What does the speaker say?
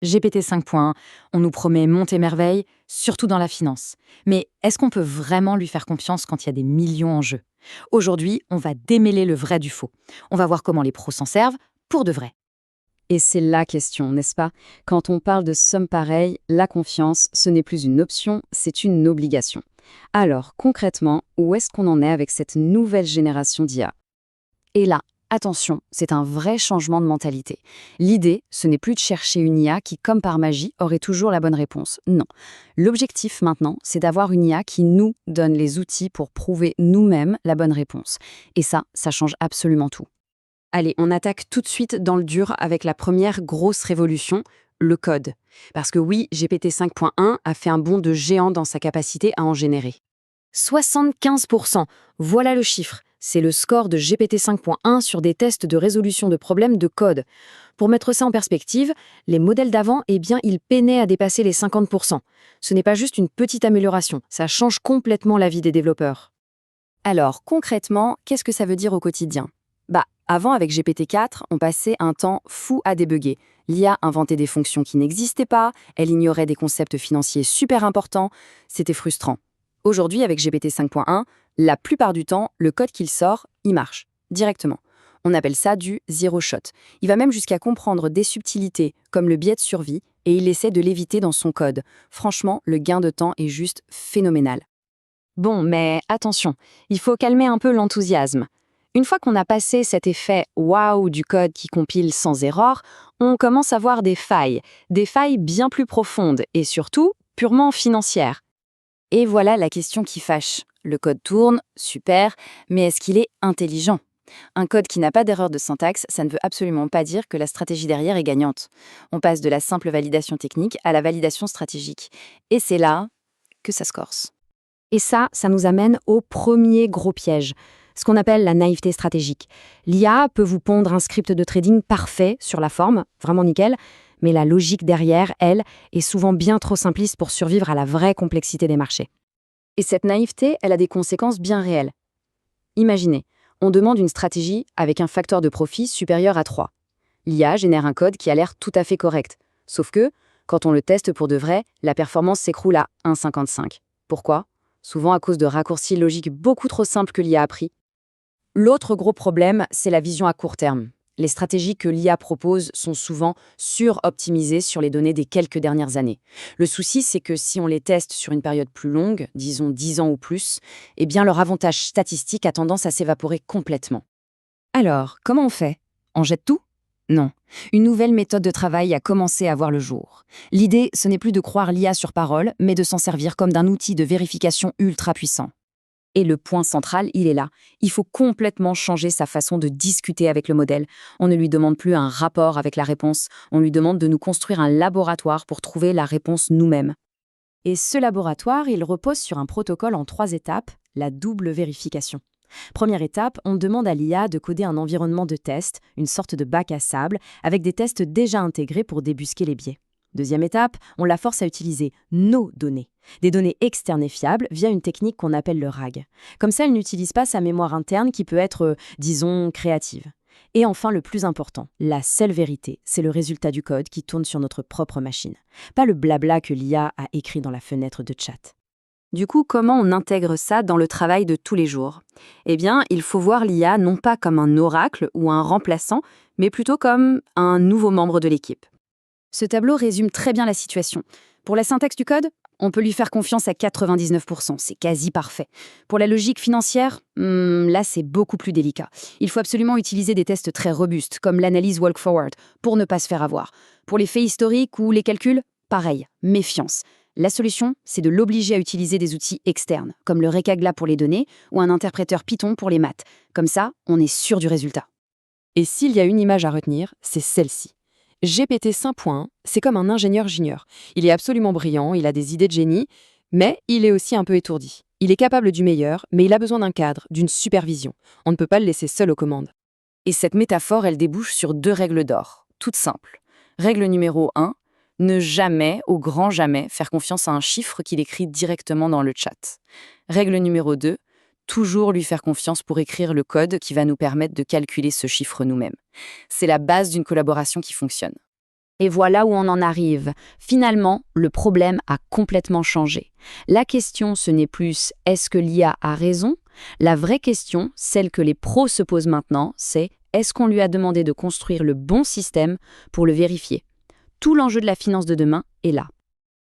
GPT 5.1, on nous promet monts et merveilles, surtout dans la finance. Mais est-ce qu'on peut vraiment lui faire confiance quand il y a des millions en jeu? Aujourd'hui, on va démêler le vrai du faux. On va voir comment les pros s'en servent pour de vrai. Et c'est la question, n'est-ce pas? Quand on parle de sommes pareilles, la confiance, ce n'est plus une option, c'est une obligation. Alors, concrètement, où est-ce qu'on en est avec cette nouvelle génération d'IA? Et là, attention, c'est un vrai changement de mentalité. L'idée, ce n'est plus de chercher une IA qui, comme par magie, aurait toujours la bonne réponse. Non. L'objectif maintenant, c'est d'avoir une IA qui nous donne les outils pour prouver nous-mêmes la bonne réponse. Et ça change absolument tout. Allez, on attaque tout de suite dans le dur avec la première grosse révolution, le code. Parce que oui, GPT 5.1 a fait un bond de géant dans sa capacité à en générer. 75%, voilà le chiffre. C'est le score de GPT 5.1 sur des tests de résolution de problèmes de code. Pour mettre ça en perspective, les modèles d'avant, ils peinaient à dépasser les 50%. Ce n'est pas juste une petite amélioration, ça change complètement la vie des développeurs. Alors, concrètement, qu'est-ce que ça veut dire au quotidien? Avant, avec GPT-4, on passait un temps fou à débugger. L'IA inventait des fonctions qui n'existaient pas, elle ignorait des concepts financiers super importants, c'était frustrant. Aujourd'hui, avec GPT 5.1, la plupart du temps, le code qu'il sort, il marche, directement. On appelle ça du zero shot. Il va même jusqu'à comprendre des subtilités, comme le biais de survie, et il essaie de l'éviter dans son code. Franchement, le gain de temps est juste phénoménal. Bon, mais attention, il faut calmer un peu l'enthousiasme. Une fois qu'on a passé cet effet waouh du code qui compile sans erreur, on commence à voir des failles bien plus profondes et surtout purement financières. Et voilà la question qui fâche. Le code tourne, super, mais est-ce qu'il est intelligent? Un code qui n'a pas d'erreur de syntaxe, ça ne veut absolument pas dire que la stratégie derrière est gagnante. On passe de la simple validation technique à la validation stratégique. Et c'est là que ça se corse. Et ça nous amène au premier gros piège, ce qu'on appelle la naïveté stratégique. L'IA peut vous pondre un script de trading parfait sur la forme, vraiment nickel, mais la logique derrière, elle, est souvent bien trop simpliste pour survivre à la vraie complexité des marchés. Et cette naïveté, elle a des conséquences bien réelles. Imaginez, on demande une stratégie avec un facteur de profit supérieur à 3. L'IA génère un code qui a l'air tout à fait correct. Sauf que, quand on le teste pour de vrai, la performance s'écroule à 1,55. Pourquoi? Souvent à cause de raccourcis logiques beaucoup trop simples que l'IA a appris. L'autre gros problème, c'est la vision à court terme. Les stratégies que l'IA propose sont souvent sur-optimisées sur les données des quelques dernières années. Le souci, c'est que si on les teste sur une période plus longue, disons 10 ans ou plus, eh bien leur avantage statistique a tendance à s'évaporer complètement. Alors, comment on fait? On jette tout? Non. Une nouvelle méthode de travail a commencé à voir le jour. L'idée, ce n'est plus de croire l'IA sur parole, mais de s'en servir comme d'un outil de vérification ultra puissant. Et le point central, il est là. Il faut complètement changer sa façon de discuter avec le modèle. On ne lui demande plus un rapport avec la réponse, on lui demande de nous construire un laboratoire pour trouver la réponse nous-mêmes. Et ce laboratoire, il repose sur un protocole en 3 étapes, la double vérification. Première étape, on demande à l'IA de coder un environnement de test, une sorte de bac à sable, avec des tests déjà intégrés pour débusquer les biais. Deuxième étape, on la force à utiliser nos données, des données externes et fiables via une technique qu'on appelle le RAG. Comme ça, elle n'utilise pas sa mémoire interne qui peut être, disons, créative. Et enfin, le plus important, la seule vérité, c'est le résultat du code qui tourne sur notre propre machine. Pas le blabla que l'IA a écrit dans la fenêtre de chat. Du coup, comment on intègre ça dans le travail de tous les jours? Eh bien, il faut voir l'IA non pas comme un oracle ou un remplaçant, mais plutôt comme un nouveau membre de l'équipe. Ce tableau résume très bien la situation. Pour la syntaxe du code, on peut lui faire confiance à 99%, c'est quasi parfait. Pour la logique financière, là c'est beaucoup plus délicat. Il faut absolument utiliser des tests très robustes, comme l'analyse walk-forward, pour ne pas se faire avoir. Pour les faits historiques ou les calculs, pareil, méfiance. La solution, c'est de l'obliger à utiliser des outils externes, comme le Recagla pour les données ou un interpréteur Python pour les maths. Comme ça, on est sûr du résultat. Et s'il y a une image à retenir, c'est celle-ci. GPT 5.1, c'est comme un ingénieur junior. Il est absolument brillant, il a des idées de génie, mais il est aussi un peu étourdi. Il est capable du meilleur, mais il a besoin d'un cadre, d'une supervision. On ne peut pas le laisser seul aux commandes. Et cette métaphore, elle débouche sur 2 règles d'or, toutes simples. Règle numéro 1, ne jamais, au grand jamais, faire confiance à un chiffre qu'il écrit directement dans le chat. Règle numéro 2, toujours lui faire confiance pour écrire le code qui va nous permettre de calculer ce chiffre nous-mêmes. C'est la base d'une collaboration qui fonctionne. Et voilà où on en arrive. Finalement, le problème a complètement changé. La question, ce n'est plus « est-ce que l'IA a raison ?» La vraie question, celle que les pros se posent maintenant, c'est « est-ce qu'on lui a demandé de construire le bon système pour le vérifier ?» Tout l'enjeu de la finance de demain est là.